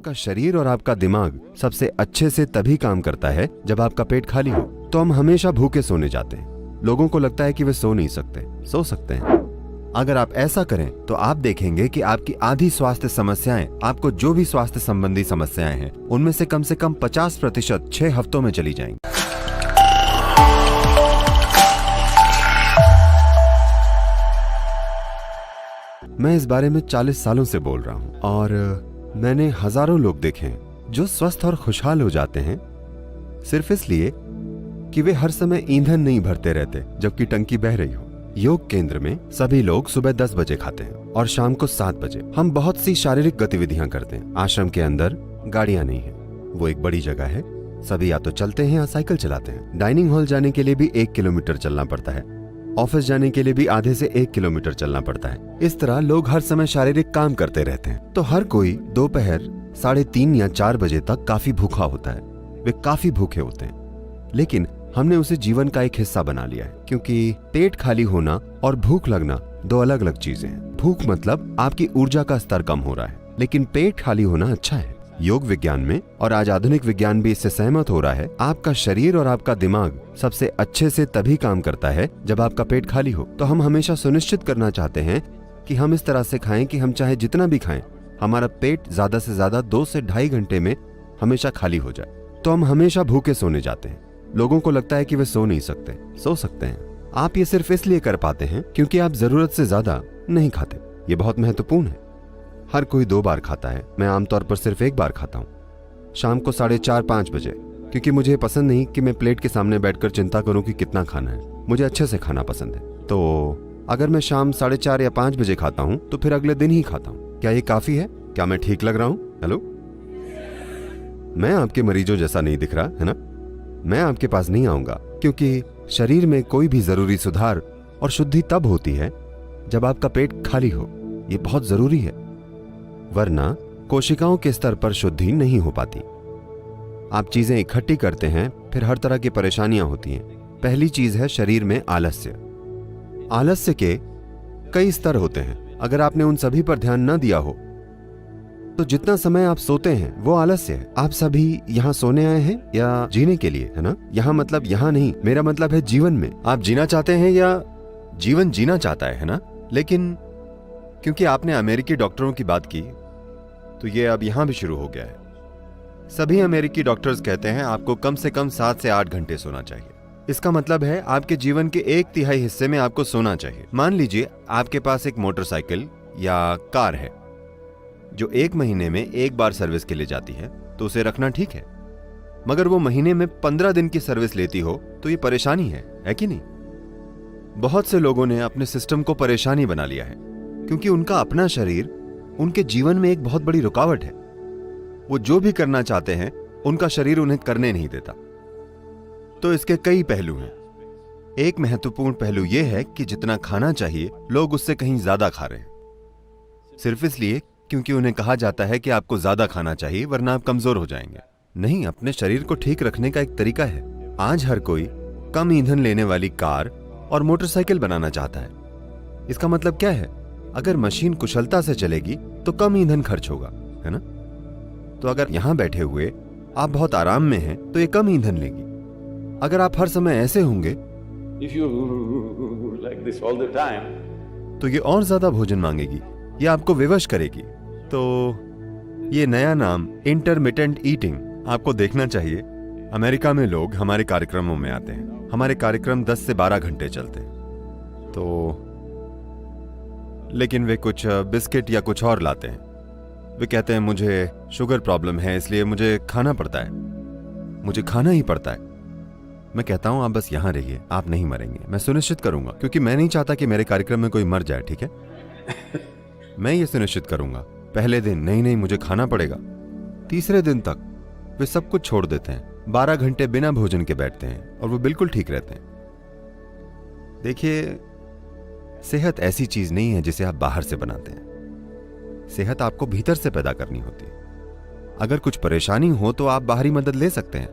आपका शरीर और आपका दिमाग सबसे अच्छे से तभी काम करता है जब आपका पेट खाली हो। तो हम हमेशा भूखे सोने जाते हैं। लोगों को लगता है कि वे सो नहीं सकते, सो सकते हैं। अगर आप ऐसा करें तो आप देखेंगे कि आपकी आधी स्वास्थ्य समस्याएं, आपको जो भी स्वास्थ्य संबंधी समस्याएं हैं, उनमें से कम 50% 6 हफ्तों में चली जाएंगी। मैं इस बारे में 40 सालों से बोल रहा हूं और मैंने हजारों लोग देखे हैं जो स्वस्थ और खुशहाल हो जाते हैं सिर्फ इसलिए कि वे हर समय ईंधन नहीं भरते रहते जबकि टंकी बह रही हो। योग केंद्र में सभी लोग सुबह 10 बजे खाते हैं और शाम को 7 बजे। हम बहुत सी शारीरिक गतिविधियां करते हैं। आश्रम के अंदर गाड़ियां नहीं है, वो एक बड़ी जगह है। सभी या तो चलते हैं या साइकिल चलाते हैं। डाइनिंग हॉल जाने के लिए भी 1 किलोमीटर चलना पड़ता है। ऑफिस जाने के लिए भी आधे से 1 किलोमीटर चलना पड़ता है। इस तरह लोग हर समय शारीरिक काम करते रहते हैं। तो हर कोई दोपहर 3:30 या 4 बजे तक काफी भूखा होता है। वे काफी भूखे होते हैं, लेकिन हमने उसे जीवन का एक हिस्सा बना लिया है, क्योंकि पेट खाली होना और भूख लगना 2 अलग अलग चीजें हैं। भूख मतलब आपकी ऊर्जा का स्तर कम हो रहा है, लेकिन पेट खाली होना अच्छा है। योग विज्ञान में, और आज आधुनिक विज्ञान भी इससे सहमत हो रहा है, आपका शरीर और आपका दिमाग सबसे अच्छे से तभी काम करता है जब आपका पेट खाली हो। तो हम हमेशा सुनिश्चित करना चाहते हैं कि हम इस तरह से खाएं कि हम चाहे जितना भी खाएं, हमारा पेट ज्यादा से ज्यादा 2 से ढाई घंटे में हमेशा खाली हो जाए। तो हम हमेशा भूखे सोने जाते हैं। लोगों को लगता है कि वे सो नहीं सकते, सो सकते हैं। आप ये सिर्फ इसलिए कर पाते हैं क्योंकि आप जरूरत से ज्यादा नहीं खाते। ये बहुत महत्वपूर्ण है। हर कोई 2 बार खाता है, मैं आमतौर पर सिर्फ 1 बार खाता हूँ, शाम को 4:30-5 बजे, क्योंकि मुझे पसंद नहीं कि मैं प्लेट के सामने बैठकर चिंता करूं कि कितना खाना है। मुझे अच्छे से खाना पसंद है। तो अगर मैं शाम 4:30 या 5 बजे खाता हूं तो फिर अगले दिन ही खाता हूं। क्या ये काफी है? क्या मैं ठीक लग रहा हूं? हेलो, मैं आपके मरीजों जैसा नहीं दिख रहा है ना? मैं आपके पास नहीं आऊंगा, क्योंकि शरीर में कोई भी जरूरी सुधार और शुद्धि तब होती है जब आपका पेट खाली हो। ये बहुत जरूरी है, वरना कोशिकाओं के स्तर पर शुद्धि नहीं हो पाती। आप चीजें इकट्ठी करते हैं, फिर हर तरह की परेशानियां होती हैं। पहली चीज है शरीर में आलस्य। आलस्य के कई स्तर होते हैं। अगर आपने उन सभी पर ध्यान न दिया हो तो जितना समय आप सोते हैं वो आलस्य है। आप सभी यहाँ सोने आए हैं या जीने के लिए, है ना? यहाँ मतलब यहाँ नहीं, मेरा मतलब है जीवन में। आप जीना चाहते हैं या जीवन जीना चाहता है ना? लेकिन क्योंकि आपने अमेरिकी डॉक्टरों की बात की तो ये अब यहां भी शुरू हो गया है। सभी अमेरिकी डॉक्टर्स कहते हैं आपको कम से कम 7 से 8 घंटे सोना चाहिए। इसका मतलब है आपके जीवन के 1/3 हिस्से में आपको सोना चाहिए। मान लीजिए आपके पास एक मोटरसाइकिल या कार है जो 1 महीने में 1 बार सर्विस के लिए जाती है, तो उसे रखना ठीक है। मगर वो महीने में 15 दिन की सर्विस लेती हो तो ये परेशानी है कि नहीं? बहुत से लोगों ने अपने सिस्टम को परेशानी बना लिया है, क्योंकि उनका अपना शरीर उनके जीवन में एक बहुत बड़ी रुकावट है। वो जो भी करना चाहते हैं उनका शरीर उन्हें करने नहीं देता। तो इसके कई पहलू हैं। एक महत्वपूर्ण पहलू यह है कि जितना खाना चाहिए लोग उससे कहीं ज्यादा खा रहे हैं, सिर्फ इसलिए क्योंकि उन्हें कहा जाता है कि आपको ज्यादा खाना चाहिए वरना आप कमजोर हो जाएंगे। नहीं, अपने शरीर को ठीक रखने का एक तरीका है। आज हर कोई कम ईंधन लेने वाली कार और मोटरसाइकिल बनाना चाहता है। इसका मतलब क्या है? अगर मशीन कुशलता से चलेगी तो कम ईंधन खर्च होगा, है ना? तो अगर यहां बैठे हुए आप बहुत आराम में हैं तो ये कम ईंधन लेगी। अगर आप हर समय ऐसे होंगे like this all the time, तो ये और ज्यादा भोजन मांगेगी, ये आपको विवश करेगी। तो ये नया नाम इंटरमिटेंट ईटिंग आपको देखना चाहिए। अमेरिका में लोग हमारे कार्यक्रमों में आते हैं। हमारे कार्यक्रम 10 से 12 घंटे चलते हैं, तो लेकिन वे कुछ बिस्किट या कुछ और लाते हैं। वे कहते हैं मुझे शुगर प्रॉब्लम है इसलिए मुझे खाना पड़ता है, मुझे खाना ही पड़ता है। मैं कहता हूं आप बस यहां रहिए, आप नहीं मरेंगे, मैं सुनिश्चित करूंगा, क्योंकि मैं नहीं चाहता कि मेरे कार्यक्रम में कोई मर जाए, ठीक है? मैं ये सुनिश्चित करूंगा। पहले दिन नहीं मुझे खाना पड़ेगा। तीसरे दिन तक वे सब कुछ छोड़ देते हैं, 12 घंटे बिना भोजन के बैठते हैं और वो बिल्कुल ठीक रहते हैं। देखिए, सेहत ऐसी चीज नहीं है जिसे आप बाहर से बनाते हैं। सेहत आपको भीतर से पैदा करनी होती है। अगर कुछ परेशानी हो तो आप बाहरी मदद ले सकते हैं।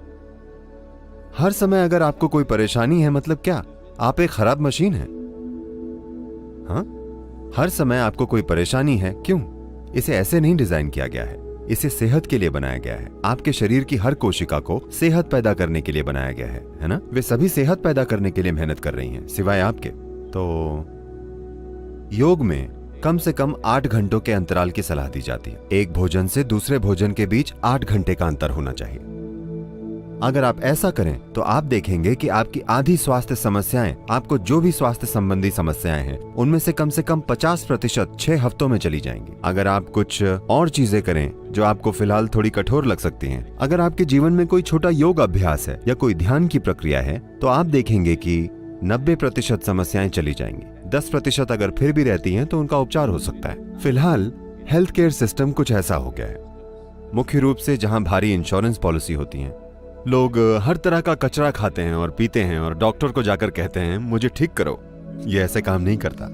हर समय अगर आपको कोई परेशानी है मतलब क्या? आप एक खराब मशीन हैं। हाँ, हर समय आपको कोई परेशानी है, क्यों? इसे ऐसे नहीं डिजाइन किया गया है। इसे सेहत के लिए बनाया गया है। आपके शरीर की हर कोशिका को सेहत पैदा करने के लिए बनाया गया है ना? वे सभी सेहत पैदा करने के लिए मेहनत कर रही हैं, सिवाय आपके। तो योग में कम से कम 8 घंटों के अंतराल की सलाह दी जाती है। एक भोजन से दूसरे भोजन के बीच 8 घंटे का अंतर होना चाहिए। अगर आप ऐसा करें तो आप देखेंगे कि आपकी आधी स्वास्थ्य समस्याएं, आपको जो भी स्वास्थ्य संबंधी समस्याएं हैं, उनमें से कम 50% 6 हफ्तों में चली जाएंगी। अगर आप कुछ और चीजें करें जो आपको फिलहाल थोड़ी कठोर लग सकती हैं, अगर आपके जीवन में कोई छोटा योग अभ्यास है या कोई ध्यान की प्रक्रिया है, तो आप देखेंगे कि 90% समस्याएं चली जाएंगी। 10% अगर फिर भी रहती हैं तो उनका उपचार हो सकता है। फिलहाल हेल्थ केयर सिस्टम कुछ ऐसा हो गया है, मुख्य रूप से जहां भारी इंश्योरेंस पॉलिसी होती है, लोग हर तरह का कचरा खाते हैं और पीते हैं और डॉक्टर को जाकर कहते हैं मुझे ठीक करो। ये ऐसे काम नहीं करता।